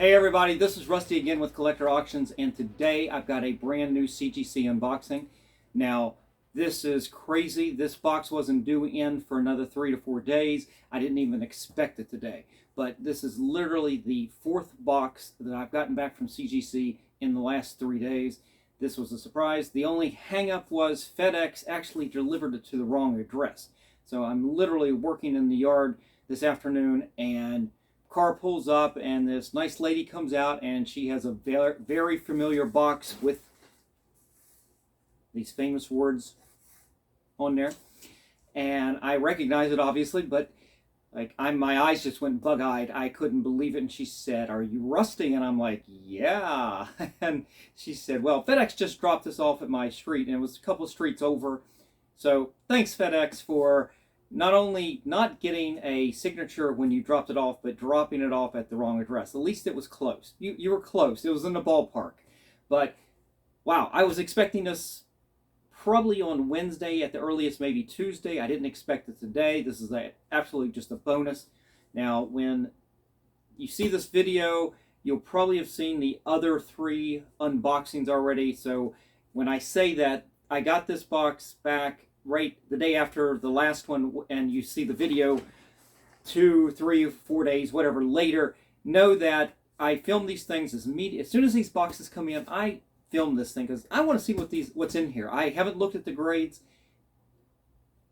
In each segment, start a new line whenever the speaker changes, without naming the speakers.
Hey everybody, this is Rusty again with Collector Auctions, and today I've got a brand new CGC unboxing. Now, this is crazy. This box wasn't due in for another 3 to 4 days. I didn't even expect it today. But this is literally the 4th box that I've gotten back from CGC in the last 3 days. This was a surprise. The only hang-up was FedEx actually delivered it to the wrong address. So I'm literally working in the yard this afternoon, and car pulls up and this nice lady comes out and she has a very familiar box with these famous words on there, and I recognize it obviously, but like my eyes just went bug-eyed. I couldn't believe it. And she said, "Are you Rusty?" And I'm like, "Yeah." And she said, "Well, FedEx just dropped this off at my street," and it was a couple streets over. So thanks FedEx for not only not getting a signature when you dropped it off, but dropping it off at the wrong address. At least it was close. You were close. It was in the ballpark. But wow, I was expecting this probably on Wednesday at the earliest, maybe Tuesday. I didn't expect it today. This is absolutely just a bonus. Now, when you see this video, you'll probably have seen the other 3 unboxings already. So when I say that, I got this box back right the day after the last one, and you see the video 2, 3, 4 days, whatever later, know that I film these things as soon as these boxes come in. I film this thing because I want to see what's in here. I haven't looked at the grades,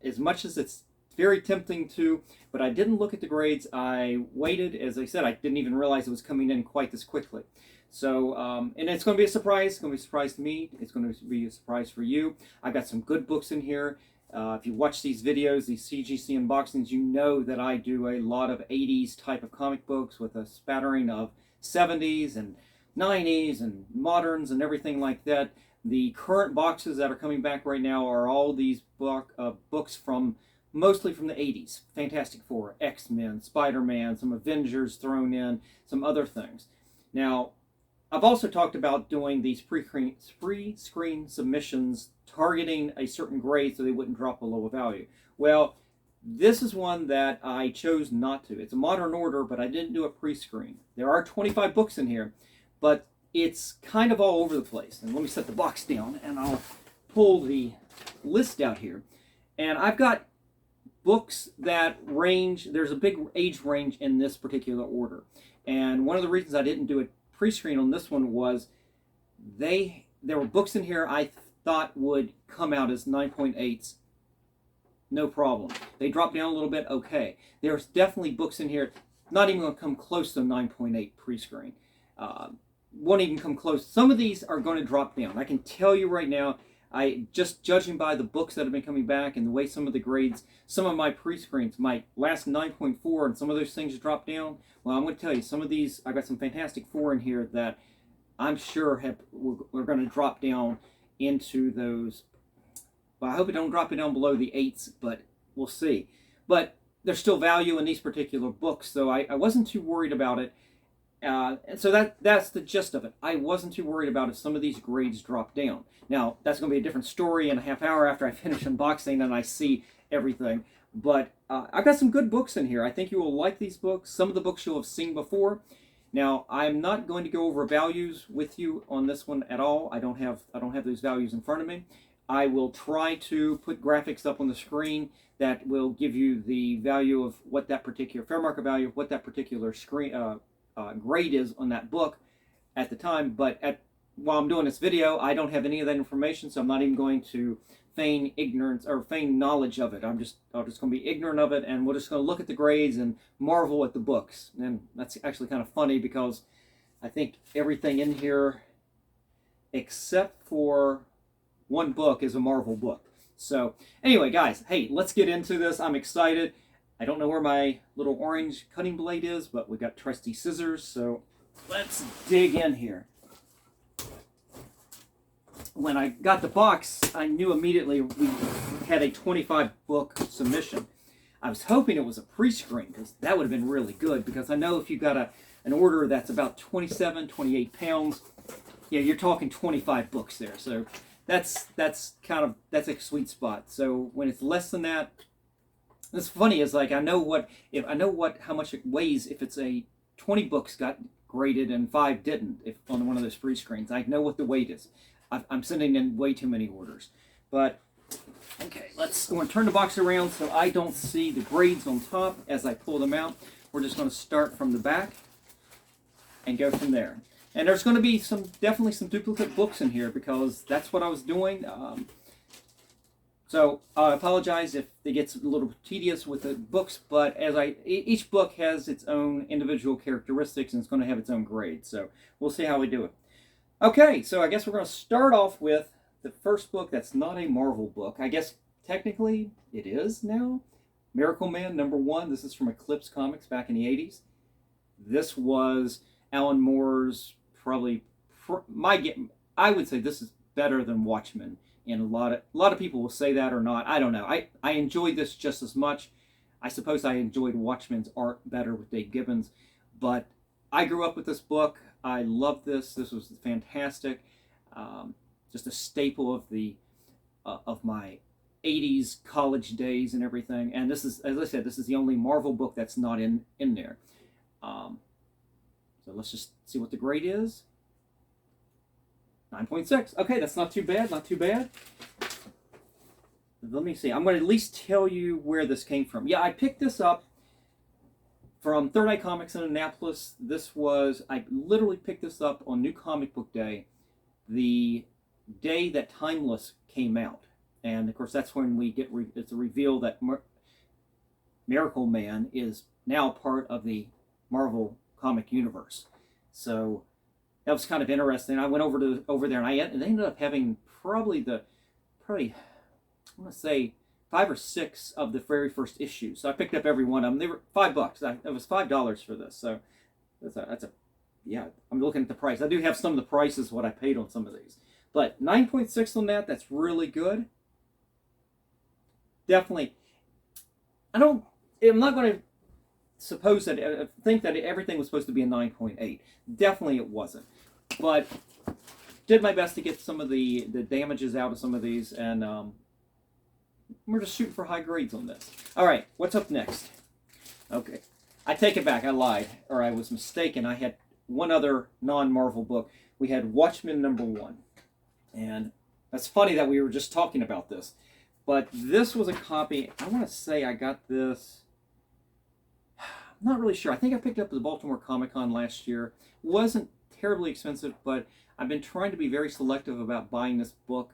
as much as it's very tempting to, but I didn't look at the grades. I waited. As I said, I didn't even realize it was coming in quite this quickly. So, and it's going to be a surprise. It's going to be a surprise to me. It's going to be a surprise for you. I've got some good books in here. If you watch these videos, these CGC unboxings, you know that I do a lot of 80s type of comic books with a spattering of 70s and 90s and moderns and everything like that. The current boxes that are coming back right now are all these books from mostly from the 80s. Fantastic Four, X-Men, Spider-Man, some Avengers thrown in, some other things. Now, I've also talked about doing these pre-screen submissions targeting a certain grade so they wouldn't drop below a value. Well, this is one that I chose not to. It's a modern order, but I didn't do a pre-screen. There are 25 books in here, but it's kind of all over the place. And let me set the box down and I'll pull the list out here. And I've got books that range, there's a big age range in this particular order. And one of the reasons I didn't do it pre-screen on this one was there were books in here I thought would come out as 9.8s, no problem. They dropped down a little bit, okay. There's definitely books in here not even going to come close to 9.8 pre-screen. Won't even come close. Some of these are going to drop down. I can tell you right now, just judging by the books that have been coming back and the way some of the grades, some of my pre-screens might last 9.4 and some of those things drop down. Well, I'm going to tell you, some of these, I got some Fantastic Four in here that I'm sure we're going to drop down into those. Well, I hope it don't drop it down below the 8s, but we'll see. But there's still value in these particular books, so I wasn't too worried about it. And so that's the gist of it. I wasn't too worried about if some of these grades drop down. Now, that's going to be a different story in a half hour after I finish unboxing and I see everything. But I've got some good books in here. I think you will like these books. Some of the books you'll have seen before. Now, I'm not going to go over values with you on this one at all. I don't have those values in front of me. I will try to put graphics up on the screen that will give you the value of what that particular fair market value, what that particular grade is on that book at the time. But while I'm doing this video, I don't have any of that information, so I'm not even going to feign ignorance or feign knowledge of it. I'm just going to be ignorant of it, and we're just going to look at the grades and marvel at the books. And that's actually kind of funny because I think everything in here except for one book is a Marvel book. So anyway, guys, hey, let's get into this. I'm excited. I don't know where my little orange cutting blade is, but we got trusty scissors, so let's dig in here. When I got the box, I knew immediately we had a 25 book submission. I was hoping it was a pre-screen because that would have been really good, because I know if you got an order that's about 27, 28 pounds, yeah, you're talking 25 books there. So that's a sweet spot. So when it's less than that, what's funny is, like, I know how much it weighs if it's a 20 books got graded and 5 didn't, if on one of those free screens. I know what the weight is. I'm sending in way too many orders. But, okay, I'm going to turn the box around so I don't see the grades on top as I pull them out. We're just going to start from the back and go from there. And there's going to be definitely some duplicate books in here because that's what I was doing. So I apologize if it gets a little tedious with the books, but each book has its own individual characteristics and it's going to have its own grade. So we'll see how we do it. Okay, so I guess we're going to start off with the first book that's not a Marvel book. I guess technically it is now. Miracleman #1. This is from Eclipse Comics back in the 80s. This was Alan Moore's probably I would say this is better than Watchmen. And a lot of people will say that or not. I don't know. I enjoyed this just as much. I suppose I enjoyed Watchmen's art better with Dave Gibbons. But I grew up with this book. I loved this. This was fantastic. Just a staple of my 80s college days and everything. And this is, as I said, this is the only Marvel book that's not in there. So let's just see what the grade is. 9.6. Okay, that's not too bad, not too bad. Let me see. I'm going to at least tell you where this came from. Yeah, I picked this up from Third Eye Comics in Annapolis. I literally picked this up on New Comic Book Day, the day that Timeless came out. And, of course, that's when it's a reveal that Miracleman is now part of the Marvel comic universe. So that was kind of interesting. I went over there, and they ended up having probably I want to say 5 or 6 of the very first issues. So I picked up every one of them. They were $5. It was $5 for this. So yeah. I'm looking at the price. I do have some of the prices what I paid on some of these, but 9.6 on that. That's really good. Definitely. I'm not going to think that everything was supposed to be a 9.8. Definitely it wasn't. But did my best to get some of the damages out of some of these, and we're just shooting for high grades on this. All right, what's up next? Okay, I take it back. I lied, or I was mistaken. I had one other non-Marvel book. We had Watchmen #1, and that's funny that we were just talking about this. But this was a copy. I want to say I got this. I'm not really sure. I think I picked it up at the Baltimore Comic-Con last year. Wasn't terribly expensive, but I've been trying to be very selective about buying this book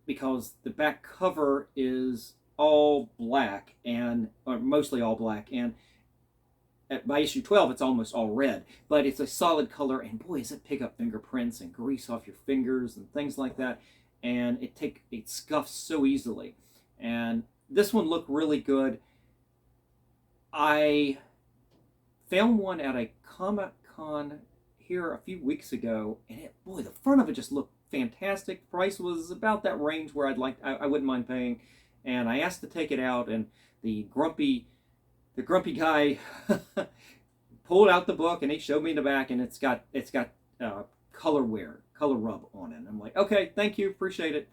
because the back cover is all black, or mostly all black, and by issue 12 it's almost all red, but it's a solid color, and boy, does it pick up fingerprints and grease off your fingers and things like that, and it scuffs so easily. And this one looked really good. I found one at a Comic-Con here a few weeks ago, and boy, the front of it just looked fantastic. Price was about that range where I wouldn't mind paying. And I asked to take it out, and the grumpy guy pulled out the book, and he showed me the back, and it's got color rub on it. And I'm like, okay, thank you, appreciate it.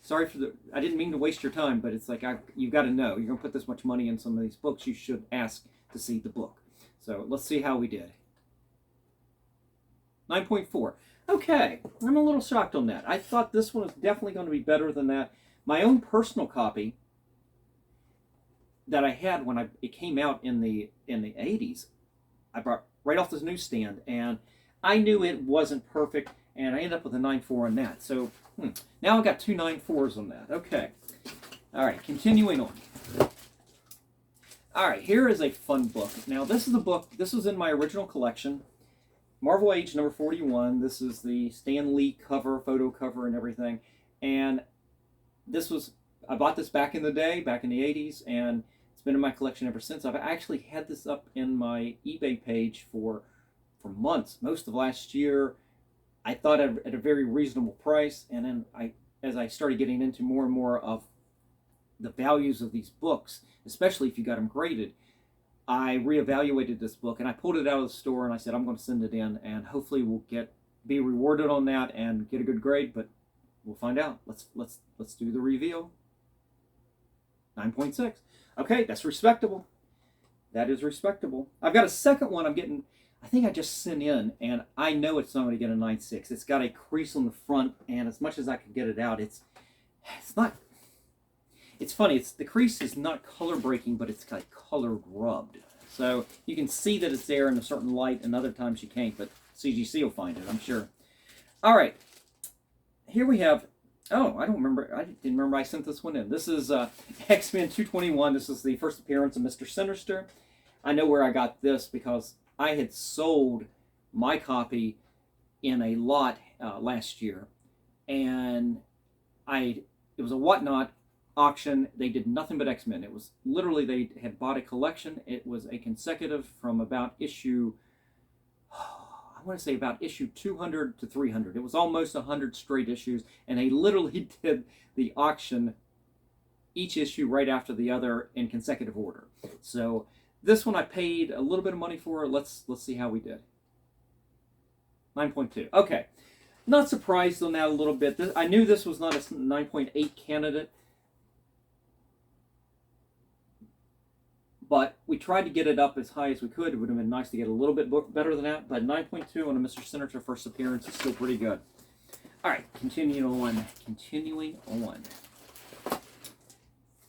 Sorry I didn't mean to waste your time, but it's like you've got to know you're gonna put this much money in some of these books. You should ask to see the book. So let's see how we did. 9.4. Okay, I'm a little shocked on that. I thought this one was definitely going to be better than that. My own personal copy that I had when it came out in the 80s, I bought right off this newsstand, and I knew it wasn't perfect, and I ended up with a 9.4 on that. So now I've got 2 9.4s on that. Okay. All right, continuing on. All right, here is a fun book. Now, this is a book, this was in my original collection. Marvel Age number 41. This is the Stan Lee cover, photo cover, and everything. And I bought this back in the day, back in the 80s, and it's been in my collection ever since. I've actually had this up in my eBay page for months. Most of last year, I thought at a very reasonable price, and then as I started getting into more and more of the values of these books, especially if you got them graded, I reevaluated this book, and I pulled it out of the store, and I said, I'm going to send it in, and hopefully we'll be rewarded on that and get a good grade, but we'll find out. Let's do the reveal. 9.6. Okay, that's respectable. That is respectable. I've got a second one I'm getting. I think I just sent in, and I know it's not going to get a 9.6. It's got a crease on the front, and as much as I could get it out, it's not. It's funny. The crease is not color breaking, but it's like color rubbed. So you can see that it's there in a certain light, and other times you can't. But CGC will find it, I'm sure. All right, here we have. Oh, I don't remember. I didn't remember I sent this one in. This is X-Men 221. This is the first appearance of Mr. Sinister. I know where I got this because I had sold my copy in a lot last year, and it was a Whatnot auction. They did nothing but X-Men. It was literally, they had bought a collection. It was a consecutive from about issue, I want to say about issue 200 to 300. It was almost 100 straight issues, and they literally did the auction each issue right after the other in consecutive order. So this one I paid a little bit of money for. Let's see how we did. 9.2. Okay. Not surprised on that a little bit. I knew this was not a 9.8 candidate, but we tried to get it up as high as we could. It would have been nice to get a little bit better than that, but 9.2 on a Mr. Sinister first appearance is still pretty good. All right, continuing on.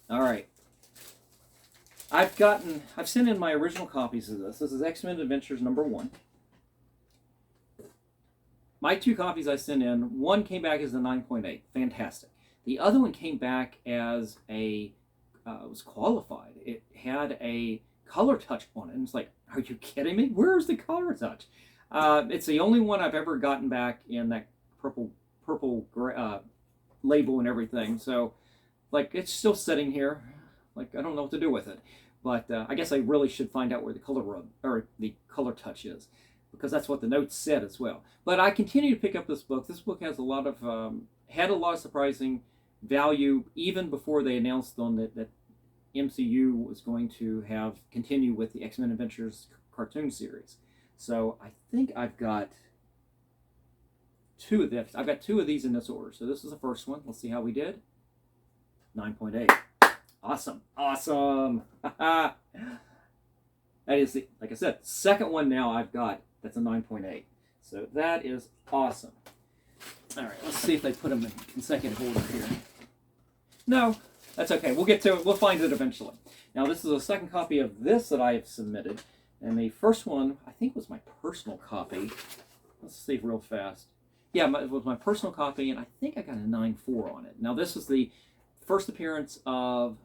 All right. I've sent in my original copies of this. This is X-Men Adventures #1. My 2 copies I sent in, one came back as a 9.8, fantastic. The other one came back as it was qualified. It had a color touch on it, and it's like, are you kidding me? Where's the color touch? It's the only one I've ever gotten back in that purple label and everything. So, like, it's still sitting here. Like, I don't know what to do with it. But I guess I really should find out where the color touch is, because that's what the notes said as well. But I continue to pick up this book. This book has had a lot of surprising value even before they announced on that MCU was going to continue with the X-Men Adventures cartoon series. So I think I've got 2 of this. I've got 2 of these in this order. So this is the first one. Let's see how we did. 9.8. Awesome. That is, like I said, second one now I've got that's a 9.8. So that is awesome. All right, let's see if they put them in consecutive order here. No, that's okay. We'll get to it. We'll find it eventually. Now, this is a second copy of this that I have submitted. And the first one, I think, was my personal copy. Let's see real fast. Yeah, it was my personal copy, and I think I got a 9.4 on it. Now, this is the first appearance of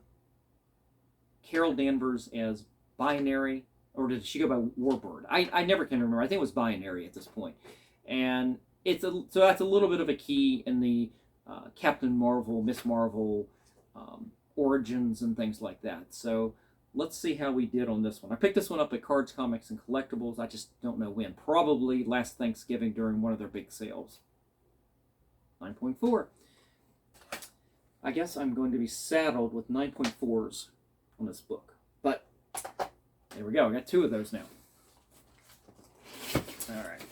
Carol Danvers as Binary, or did she go by Warbird? I never can remember. I think it was Binary at this point. And so that's a little bit of a key in the Captain Marvel, Miss Marvel origins and things like that. So let's see how we did on this one. I picked this one up at Cards, Comics, and Collectibles. I just don't know when. Probably last Thanksgiving during one of their big sales. 9.4. I guess I'm going to be saddled with 9.4s on this book. But there we go. I got 2 of those now. All right.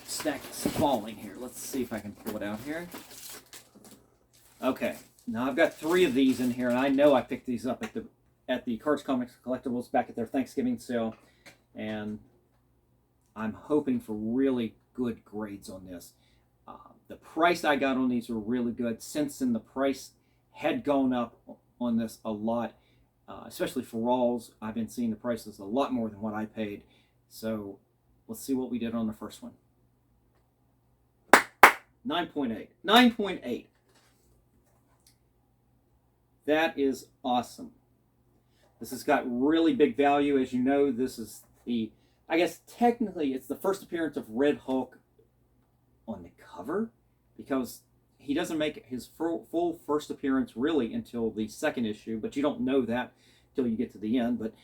Stack is falling here. Let's see if I can pull it out here. Okay. Now I've got 3 of these in here, and I know I picked these up at the Cards, Comics, Collectibles back at their Thanksgiving sale, and I'm hoping for really good grades on this. The price I got on these were really good. Since then, the price had gone up on this a lot, especially for Rawls. I've been seeing the prices a lot more than what I paid. So let's see what we did on the first one. 9.8. 9.8. That is awesome. This has got really big value. As you know, this is I guess technically it's the first appearance of Red Hulk on the cover, because he doesn't make his full first appearance really until the second issue, but you don't know that till you get to the end. But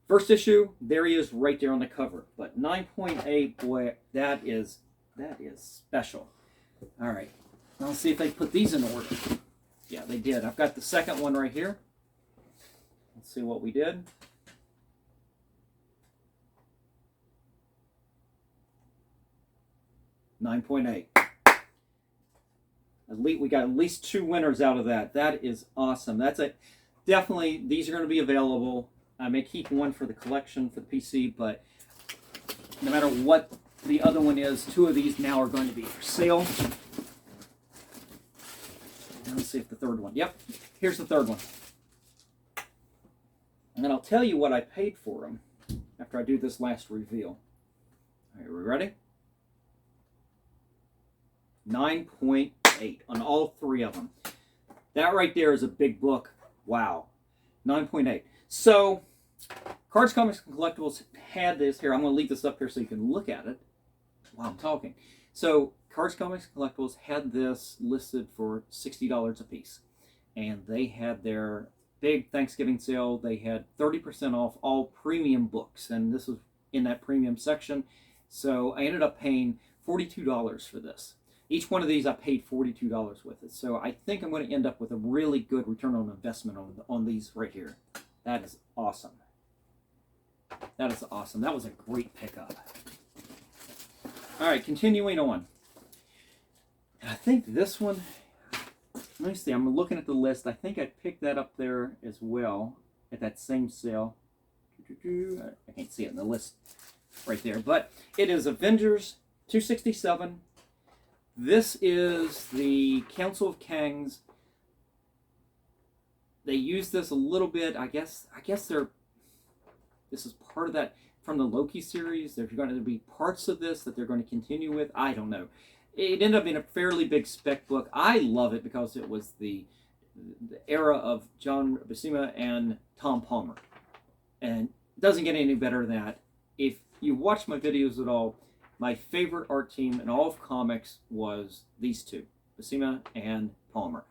first issue, there he is right there on the cover. But 9.8, boy, that is special. All right, now let's see if they put these in order. Yeah, they did. I've got the second one right here. Let's see what we did. $9.8. We got at least 2 winners out of that. That is awesome. Definitely, these are going to be available I may keep one for the collection for the PC, but no matter what the other one is, 2 of these now are going to be for sale. And let's see if the third one. Yep, here's the third one. And then I'll tell you what I paid for them after I do this last reveal. All right, we ready? 9.8 on all 3 of them. That right there is a big book. Wow. 9.8. So, Cards, Comics, and Collectibles had this here. I'm going to leave this up here so you can look at it while I'm talking. So, Cards, Comics, and Collectibles had this listed for $60 a piece. And they had their big Thanksgiving sale. They had 30% off all premium books. And this was in that premium section. So, I ended up paying $42 for this. Each one of these I paid $42 with it. So I think I'm going to end up with a really good return on investment on these right here. That is awesome. That is awesome. That was a great pickup. All right, continuing on. And I think this one, let me see, I'm looking at the list. I think I picked that up there as well at that same sale. I can't see it in the list right there. But it is Avengers 267. This is the Council of Kangs. They use this a little bit. I guess this is part of that from the Loki series. There's going to be parts of this that they're going to continue with. I don't know. It ended up being a fairly big spec book. I love it because it was the era of John Buscema and Tom Palmer. And it doesn't get any better than that. If you watch my videos at all, my favorite art team in all of comics was these 2, Buscema and Palmer.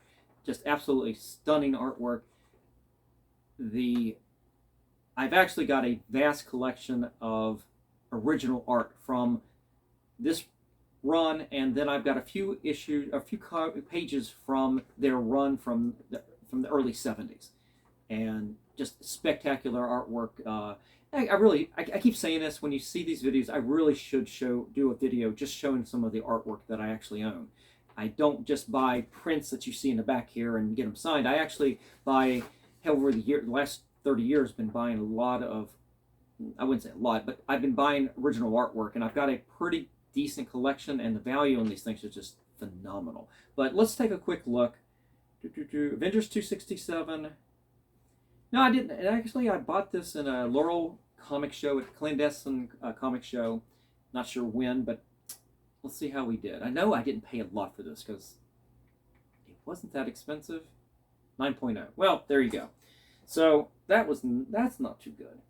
Just absolutely stunning artwork. I've actually got a vast collection of original art from this run, and then I've got a few pages from their run from the early 70s, and just spectacular artwork. I keep saying this, when you see these videos, I really should do a video just showing some of the artwork that I actually own. I don't just buy prints that you see in the back here and get them signed. I actually buy, over the last 30 years, been buying a lot of, I wouldn't say a lot, but I've been buying original artwork, and I've got a pretty decent collection, and the value on these things is just phenomenal. But let's take a quick look. Avengers 267. No, I didn't. Actually, I bought this in a Laurel comic show, a clandestine comic show. Not sure when, but let's see how we did. I know I didn't pay a lot for this because it wasn't that expensive. 9.0. Well, there you go. So that's not too good.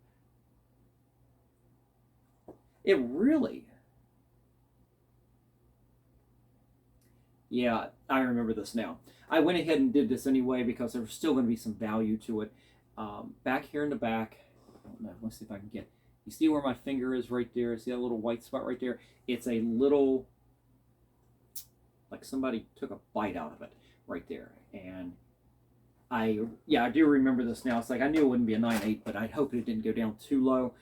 It really. Yeah, I remember this now. I went ahead and did this anyway because there was still going to be some value to it. Back here in the back, I don't know, let's see if I can get, you see where my finger is right there? See that little white spot right there? It's a little, like somebody took a bite out of it right there. And I do remember this now. It's like, I knew it wouldn't be a 9.8, but I hoped it didn't go down too low.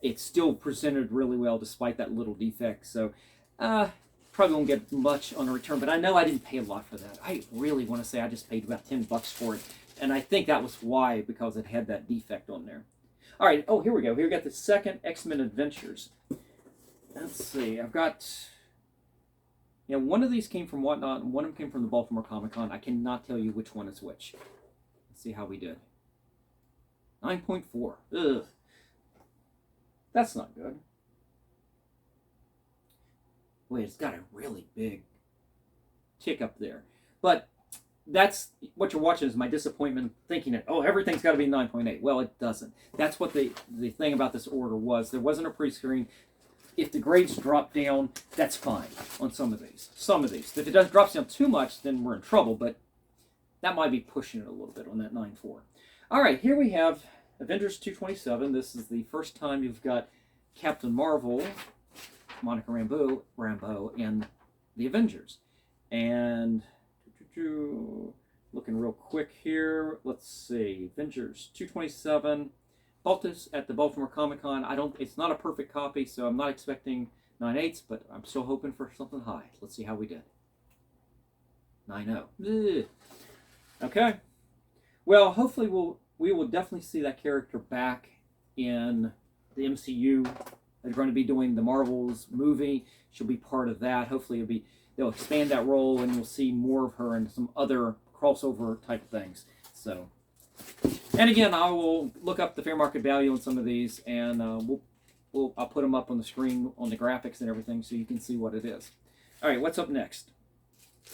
It still presented really well despite that little defect. So, probably won't get much on a return, but I know I didn't pay a lot for that. I really want to say I just paid about $10 for it. And I think that was why, because it had that defect on there. All right, oh, here we go. Here we got the second X-Men Adventures. Let's see, I've got, one of these came from Whatnot, and one of them came from the Baltimore Comic-Con. I cannot tell you which one is which. Let's see how we did. 9.4. Ugh. That's not good. Wait, it's got a really big tick up there. But that's what you're watching is my disappointment thinking that, oh, everything's got to be 9.8. Well, it doesn't. That's what the thing about this order was. There wasn't a pre-screen. If the grades drop down, that's fine on some of these. If it drops down too much, then we're in trouble, but that might be pushing it a little bit on that 9.4. All right, here we have Avengers 227. This is the first time you've got Captain Marvel, Monica Rambeau, in the Avengers. And looking real quick here. Let's see. Avengers 227. Bought this at the Baltimore Comic-Con. It's not a perfect copy, so I'm not expecting 9.8s, but I'm still hoping for something high. Let's see how we did. 9.0. Okay. Well, hopefully we will definitely see that character back in the MCU. They're going to be doing the Marvels movie. She'll be part of that. Hopefully they'll expand that role, and you'll see more of her in some other crossover type of things. So, and again, I will look up the fair market value on some of these, and I'll put them up on the screen on the graphics and everything, so you can see what it is. All right, what's up next?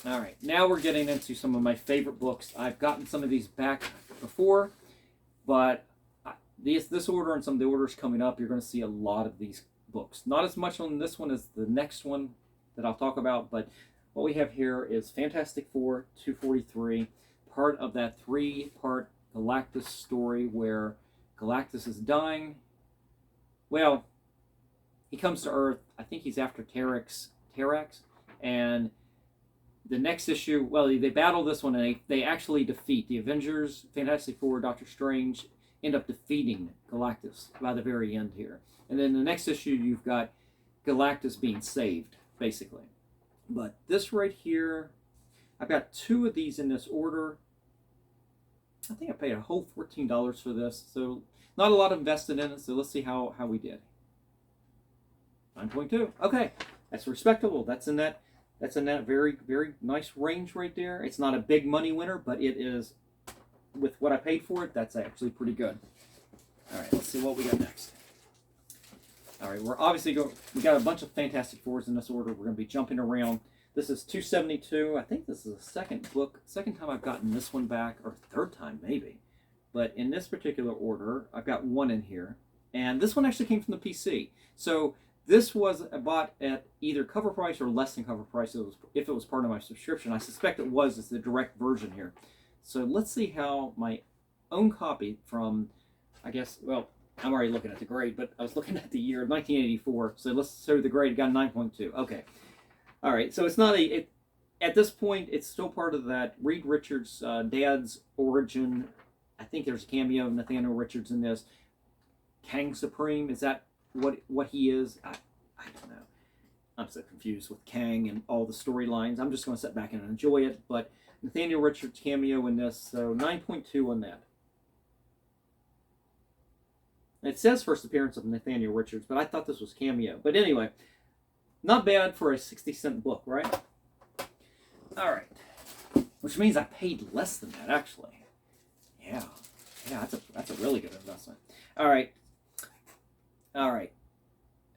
All right, now we're getting into some of my favorite books. I've gotten some of these back before, but this order and some of the orders coming up, you're going to see a lot of these books. Not as much on this one as the next one that I'll talk about, but what we have here is Fantastic Four 243, part of that 3-part Galactus story where Galactus is dying. Well, he comes to Earth. I think he's after Terrax, and the next issue, well, they battle this one, and they actually defeat the Avengers, Fantastic Four, Doctor Strange, end up defeating Galactus by the very end here. And then the next issue, you've got Galactus being saved, basically. But this right here, I've got 2 of these in this order. I think I paid a whole $14 for this, so not a lot invested in it, so let's see how we did. 9.2. Okay, that's respectable. That's in that very, very nice range right there. It's not a big money winner, but it is, with what I paid for it, that's actually pretty good. All right, let's see what we got next. All right, we're obviously we got a bunch of Fantastic Fours in this order. We're going to be jumping around. This is 272. I think this is the second time I've gotten this one back, or third time maybe. But in this particular order, I've got one in here. And this one actually came from the PC. So this was bought at either cover price or less than cover price if it was part of my subscription. I suspect it was. It's the direct version here. So let's see how my own copy from, I guess, well, I'm already looking at the grade, but I was looking at the year 1984. So let's show the grade. Got a 9.2. Okay. All right. So it's not at this point, it's still part of that Reed Richards' dad's origin. I think there's a cameo of Nathaniel Richards in this. Kang Supreme, is that what he is? I don't know. I'm so confused with Kang and all the storylines. I'm just going to sit back and enjoy it. But Nathaniel Richards cameo in this, so 9.2 on that. It says first appearance of Nathaniel Richards, but I thought this was cameo. But anyway, not bad for a 60-cent book, right? All right. Which means I paid less than that, actually. Yeah, that's a really good investment. All right.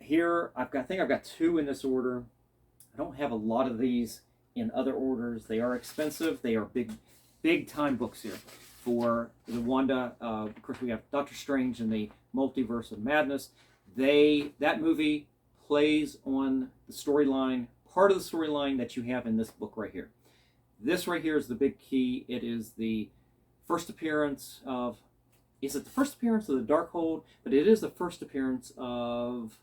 Here, I think I've got 2 in this order. I don't have a lot of these in other orders. They are expensive. They are big time books here. For the Wanda, of course, we have Doctor Strange and the Multiverse of Madness. That movie plays on the storyline, part of the storyline that you have in this book right here. This right here is the big key. It is the first appearance of, is it the first appearance of the Darkhold? But it is the first appearance of,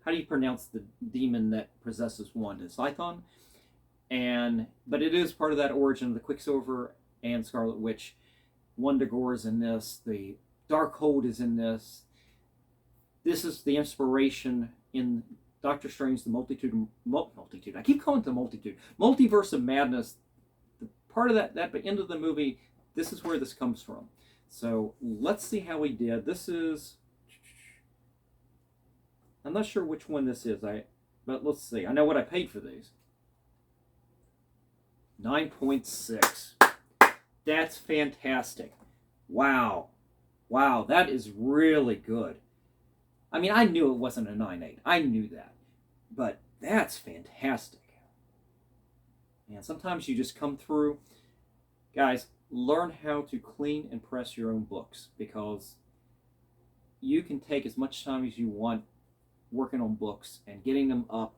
how do you pronounce the demon that possesses Wanda? Scython? But it is part of that origin of the Quicksilver and Scarlet Witch. Wanda Gore is in this. The Darkhold is in this. This is the inspiration in Doctor Strange, the multitude. I keep calling it the multitude. Multiverse of Madness. The part of that end of the movie, this is where this comes from. So let's see how we did. This is, I'm not sure which one this is. But let's see. I know what I paid for these. 9.6. That's fantastic. Wow, that is really good. I mean, I knew it wasn't a 9.8. I knew that. But that's fantastic. And sometimes you just come through. Guys, learn how to clean and press your own books, because you can take as much time as you want working on books and getting them up.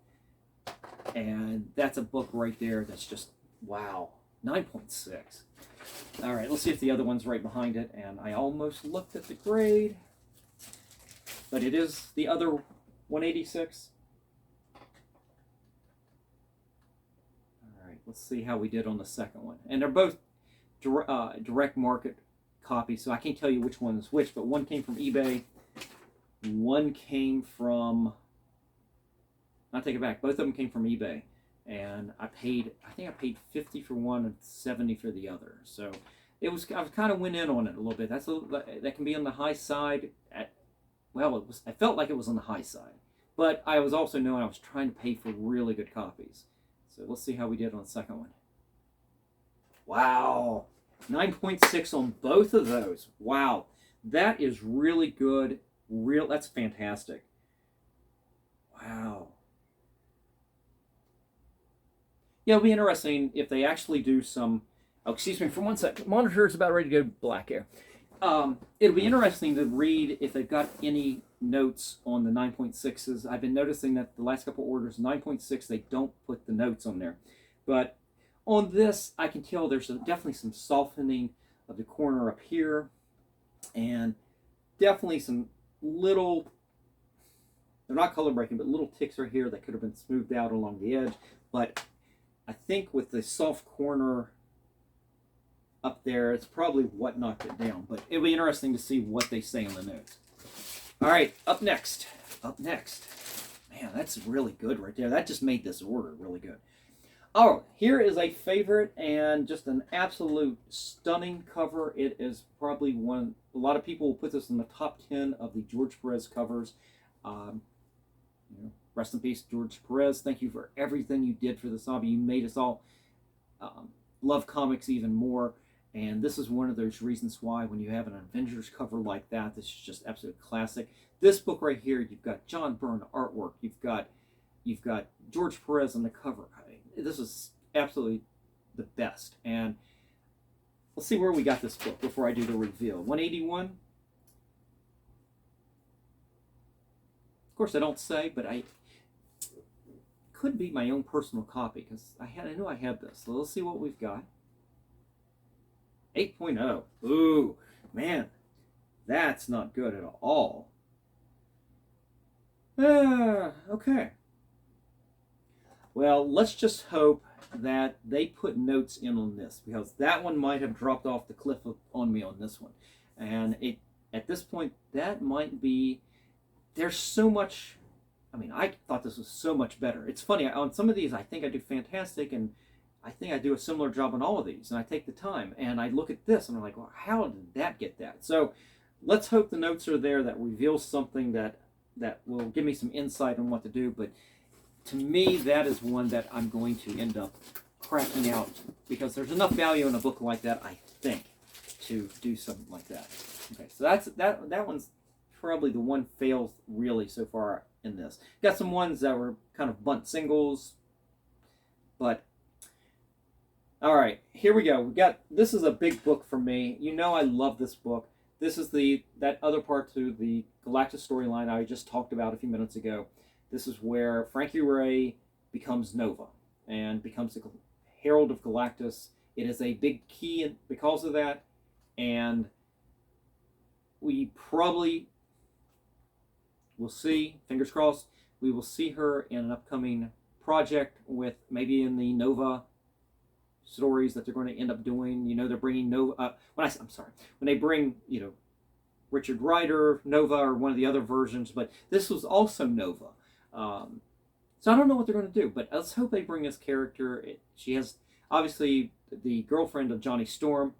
And that's a book right there that's just, wow. 9.6. All right, let's see if the other one's right behind it. And I almost looked at the grade, but it is the other 186. All right, let's see how we did on the second one. And they're both direct market copies, so I can't tell you which one is which, but one came from eBay, one came from, I'll take it back, both of them came from eBay. And I think I paid 50 for one and 70 for the other. So I kind of went in on it a little bit. That can be on the high side. I felt like it was on the high side, but I was also knowing I was trying to pay for really good copies. So let's see how we did on the second one. Wow, 9.6 on both of those. Wow, that is really good. That's fantastic. Wow. Yeah, it'll be interesting if they actually do some. Oh, excuse me for 1 second. Monitor is about ready to go black here. It'll be interesting to read if they've got any notes on the 9.6s. I've been noticing that the last couple orders, 9.6, they don't put the notes on there. But on this, I can tell there's definitely some softening of the corner up here. And definitely some little, they're not color breaking, but little ticks right here that could have been smoothed out along the edge. But I think with the soft corner up there, it's probably what knocked it down. But it'll be interesting to see what they say on the notes. All right, up next. Man, that's really good right there. That just made this order really good. Oh, here is a favorite and just an absolute stunning cover. It is probably one, a lot of people will put this in the top 10 of the George Perez covers. Rest in peace, George Perez. Thank you for everything you did for this hobby. You made us all love comics even more. And this is one of those reasons why when you have an Avengers cover like that, this is just absolute classic. This book right here, you've got John Byrne artwork. You've got George Perez on the cover. This is absolutely the best. And let's see where we got this book before I do the reveal. 181. Of course, I don't say, but I could be my own personal copy because I knew I had this. So let's see what we've got. 8.0. Ooh, man, that's not good at all. Okay. Well, let's just hope that they put notes in on this because that one might have dropped off the cliff on me on this one. And at this point, that might be, there's so much, I mean, I thought this was so much better. It's funny, on some of these, I think I do fantastic, and I think I do a similar job on all of these, and I take the time, and I look at this, and I'm like, well, how did that get that? So let's hope the notes are there that reveals something that will give me some insight on what to do, but to me, that is one that I'm going to end up cracking out, because there's enough value in a book like that, I think, to do something like that. Okay, so that one's probably the one fail really so far in this. Got some ones that were kind of bunt singles, but all right, here we go. This is a big book for me. You know I love this book. This is that other part to the Galactus storyline I just talked about a few minutes ago. This is where Frankie Ray becomes Nova and becomes the Herald of Galactus. It is a big key because of that, and we probably will see, fingers crossed, we will see her in an upcoming project with maybe in the Nova stories that they're going to end up doing. You know, they're bringing Nova. When they bring, Richard Rider, Nova, or one of the other versions, but this was also Nova. So I don't know what they're going to do, but let's hope they bring this character. She has obviously the girlfriend of Johnny Storm,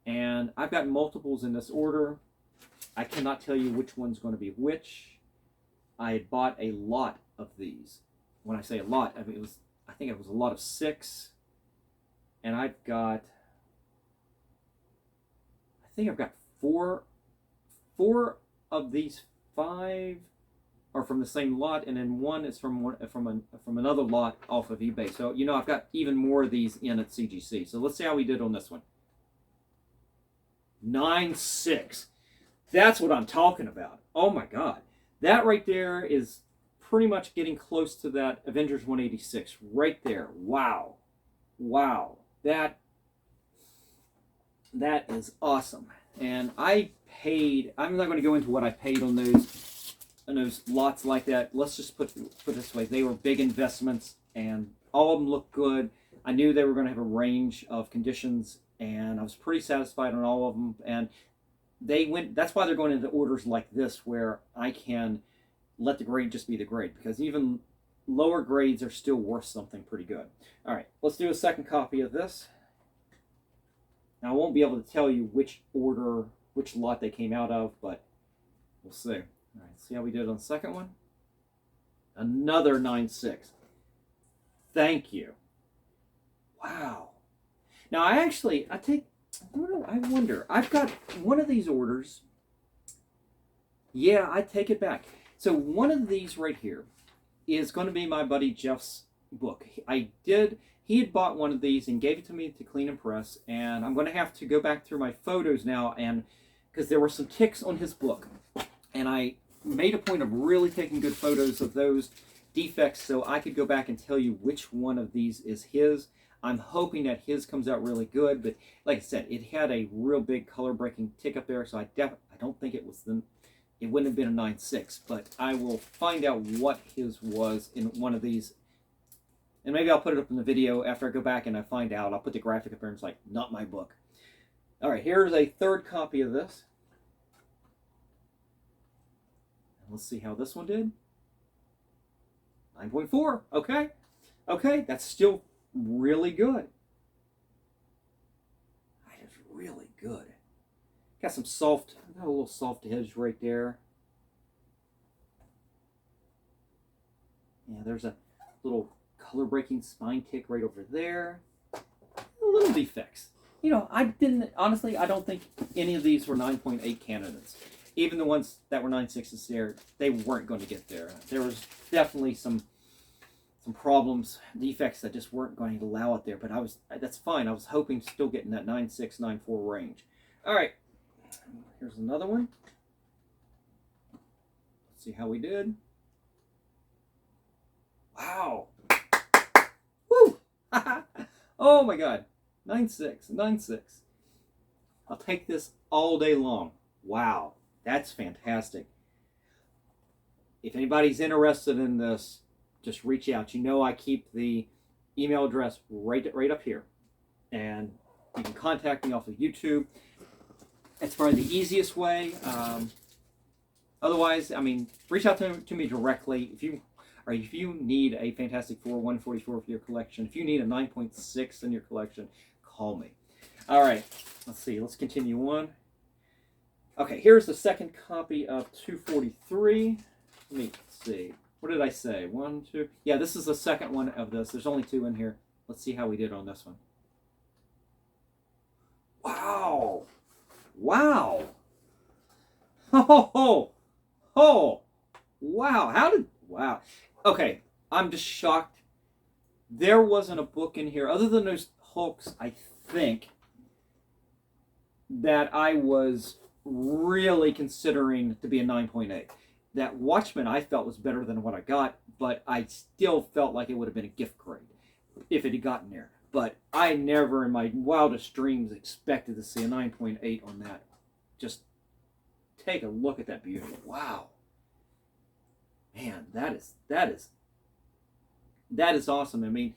and I've got multiples in this order. I cannot tell you which one's going to be which. I had bought a lot of these. When I say a lot, I mean I think it was a lot of 6. And I've got 4 of these 5 are from the same lot, and then 1 is from another lot off of eBay. So I've got even more of these in at CGC. So let's see how we did on this one. 9.6. That's what I'm talking about. Oh my God, that right there is pretty much getting close to that Avengers 186 right there. Wow. That is awesome. And I'm not going to go into what I paid on those lots like that. Let's just put it this way. They were big investments, and all of them looked good. I knew they were going to have a range of conditions, and I was pretty satisfied on all of them. And that's why they're going into orders like this, where I can let the grade just be the grade, because even lower grades are still worth something pretty good. All right, let's do a second copy of this. Now, I won't be able to tell you which order, which lot they came out of, but we'll see. All right, see how we did on the second one? Another 9.6. Thank you. Wow. Now, I wonder, I've got one of these orders. Yeah, I take it back. So one of these right here is going to be my buddy Jeff's book. He had bought one of these and gave it to me to clean and press, and I'm going to have to go back through my photos now, and because there were some ticks on his book, and I made a point of really taking good photos of those defects so I could go back and tell you which one of these is his. I'm hoping that his comes out really good, but like I said, it had a real big color breaking tick up there, so I don't think it wouldn't have been a 9.6, but I will find out what his was in one of these. And maybe I'll put it up in the video after I go back and I find out. I'll put the graphic up there and it's like, not my book. All right, here's a third copy of this. Let's see how this one did. 9.4, okay. Okay, that's still really good. That is really good. Got a little soft edge right there. Yeah, there's a little color breaking spine tick right over there. Little defects. You know, honestly, I don't think any of these were 9.8 candidates. Even the ones that were 9.6s there, they weren't going to get there. There was definitely some problems, defects that just weren't going to allow it there, but that's fine. I was hoping to still get in that 9.6, 9.4 range. All right, here's another one. Let's see how we did. Wow. Woo! Oh my God. 9.6, 9.6. I'll take this all day long. Wow, that's fantastic. If anybody's interested in this, just reach out. You know I keep the email address right up here. And you can contact me off of YouTube. It's probably the easiest way. Otherwise, I mean, reach out to me directly. If you need a Fantastic Four 144 for your collection, if you need a 9.6 in your collection, call me. All right, let's see. Let's continue on. Okay, here's the second copy of 243. Let me see. What did I say? 1, 2. Yeah, this is the second one of this. There's only 2 in here. Let's see how we did on this one. Wow. Wow. Oh. Wow. Wow. Okay, I'm just shocked. There wasn't a book in here, other than those Hulks, I think, that I was really considering to be a 9.8. That Watchmen I felt was better than what I got, but I still felt like it would have been a gift grade if it had gotten there. But I never in my wildest dreams expected to see a 9.8 on that. Just take a look at that beauty. Wow. Man, that is awesome. I mean,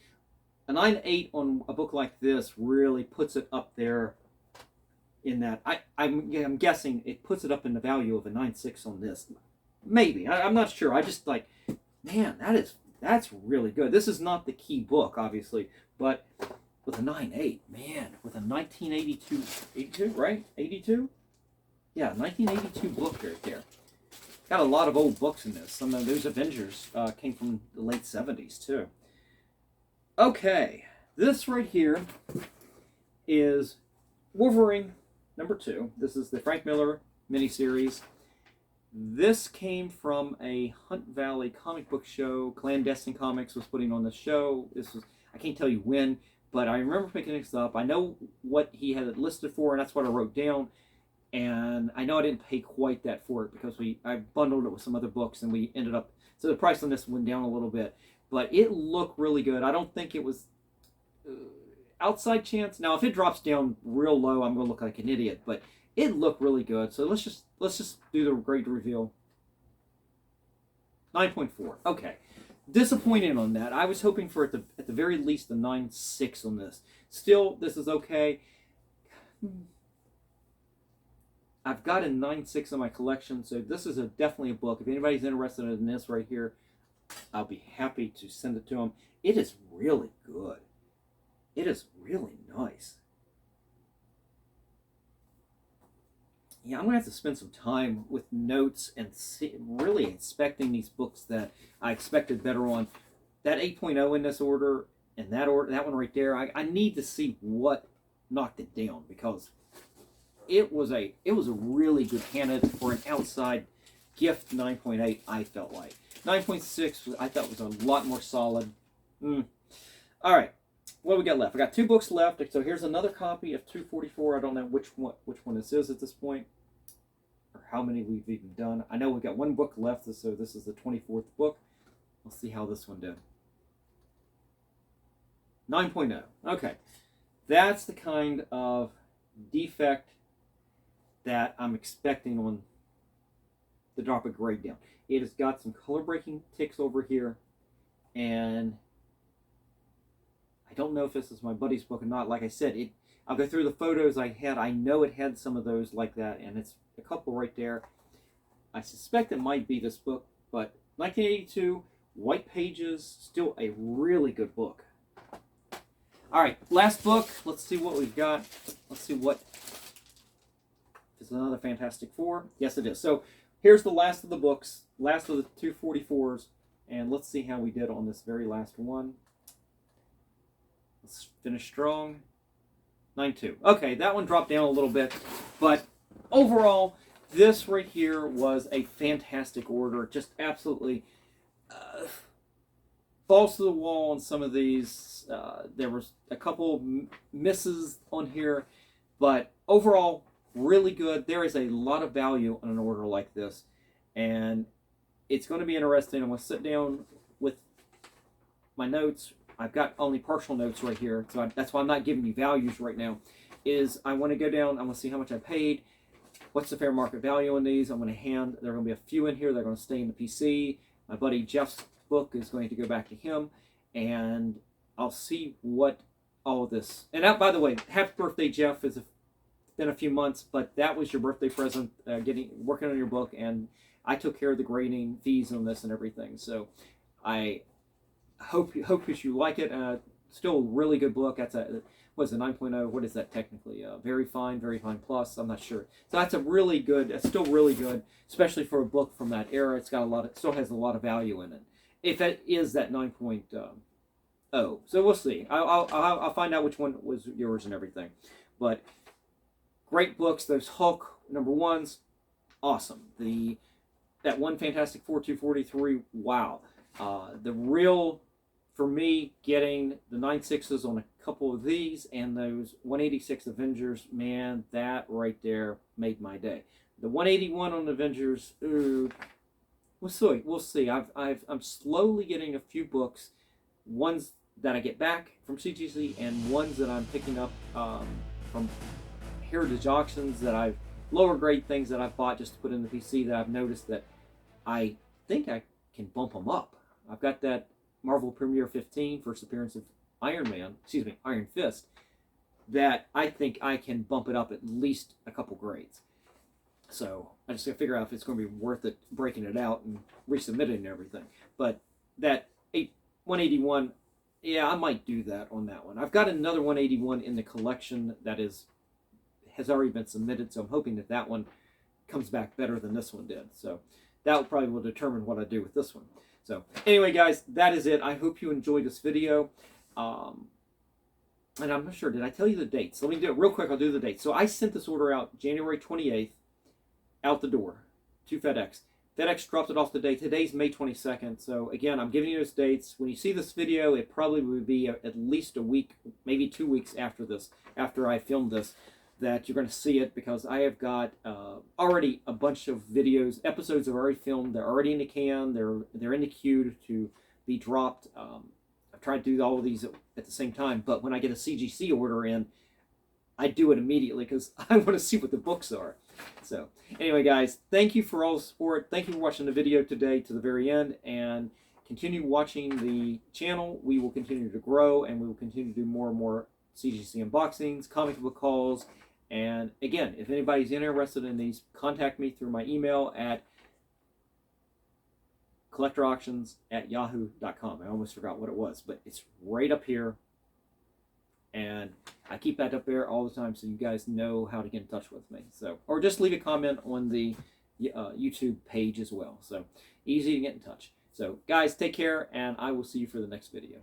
a 9.8 on a book like this really puts it up there in that. I'm guessing it puts it up in the value of a 9.6 on this. Maybe. I'm not sure. I just like, man, that's really good. This is not the key book, obviously, but with a 9.8, man, with a 82, right? 82? Yeah, 1982 book right there. Got a lot of old books in this. Some of those Avengers came from the late 70s, too. Okay, this right here is Wolverine #2. This is the Frank Miller miniseries. This came from a Hunt Valley comic book show. Clandestine Comics was putting on the show. I can't tell you when, but I remember picking this up. I know what he had it listed for, and that's what I wrote down. And I know I didn't pay quite that for it because I bundled it with some other books, and we ended up, so the price on this went down a little bit. But it looked really good. I don't think it was outside chance. Now, if it drops down real low, I'm going to look like an idiot. But it looked really good. So let's just do the great reveal. 9.4. Okay. Disappointed on that. I was hoping for at the very least a 9.6 on this. Still, this is okay. I've got a 9.6 in my collection, so this is definitely a book. If anybody's interested in this right here, I'll be happy to send it to them. It is really good. It is really nice. yeah, I'm going to have to spend some time with notes and really inspecting these books that I expected better on. That 8.0 in this order and that one right there, I need to see what knocked it down, because it was a really good candidate for an outside gift. 9.8, I felt like 9.6 I thought was a lot more solid. All right, what do we got left? I got 2 books left. So here's another copy of 244. I don't know which one this is at this point, or how many we've even done. I know we've got 1 book left, so this is the 24th book. Let's see how this one did. 9.0. Okay, that's the kind of defect that I'm expecting on the drop of grade down. It has got some color breaking ticks over here, and I don't know if this is my buddy's book or not. Like I said, I'll go through the photos I had. I know it had some of those like that, and it's a couple right there. I suspect it might be this book, but 1982, white pages, still a really good book. All right, last book. Let's see what we've got. Let's see what is another Fantastic Four. Yes, it is. So here's the last of the books, last of the 244s, and let's see how we did on this very last one. Let's finish strong. 9.2. Okay, that one dropped down a little bit, but overall, this right here was a fantastic order. Just absolutely falls to the wall on some of these. There was a couple misses on here, but overall, really good. There is a lot of value on an order like this, and it's going to be interesting. I'm going to sit down with my notes. I've got only partial notes right here, so that's why I'm not giving you values right now. I want to go down, I want to see how much I paid, what's the fair market value on these. I'm going to hand, there are going to be a few in here that are going to stay in the PC. My buddy Jeff's book is going to go back to him, and I'll see what all of this. And that, by the way, happy birthday, Jeff. It's been a few months, but that was your birthday present, working on your book, and I took care of the grading fees on this and everything. So I hope you like it. Still a really good book. That's a 9.0. What is that technically? Very fine plus. I'm not sure. So that's a really good. It's still really good, especially for a book from that era. It's got a lot. It still has a lot of value in it. If it is that 9.0, so we'll see. I'll find out which one was yours and everything. But great books. Those Hulk #1s, awesome. That one Fantastic Four 243. Wow. The real, for me, getting the 9.6s on a couple of these and those 186 Avengers, man, that right there made my day. The 181 on Avengers, ooh, we'll see. I'm slowly getting a few books, ones that I get back from CGC and ones that I'm picking up from Heritage Auctions, that I've lower grade things that I've bought just to put in the PC, that I've noticed that I think I can bump them up. I've got that Marvel Premiere 15, first appearance of Iron Fist, that I think I can bump it up at least a couple grades. So I just got to figure out if it's going to be worth it breaking it out and resubmitting and everything. But that 181, yeah, I might do that on that one. I've got another 181 in the collection that has already been submitted, so I'm hoping that one comes back better than this one did. So that probably will determine what I do with this one. So anyway, guys, that is it. I hope you enjoyed this video. And I'm not sure, did I tell you the dates? Let me do it real quick. I'll do the dates. So I sent this order out January 28th, out the door to FedEx. FedEx dropped it off today. Today's May 22nd. So again, I'm giving you those dates. When you see this video, it probably would be at least a week, maybe 2 weeks after this, after I filmed this, that you're going to see it, because I have got already a bunch of videos. Episodes are already filmed. They're already in the can. They're in the queue to be dropped. I've tried to do all of these at the same time, but when I get a CGC order in, I do it immediately because I want to see what the books are. So anyway, guys, thank you for all the support. Thank you for watching the video today to the very end, and continue watching the channel. We will continue to grow, and we will continue to do more and more CGC unboxings, comic book hauls. And again, if anybody's interested in these, contact me through my email at collectorauctions@yahoo.com. I almost forgot what it was, but it's right up here. And I keep that up there all the time so you guys know how to get in touch with me. So, or just leave a comment on the YouTube page as well. So easy to get in touch. So guys, take care, and I will see you for the next video.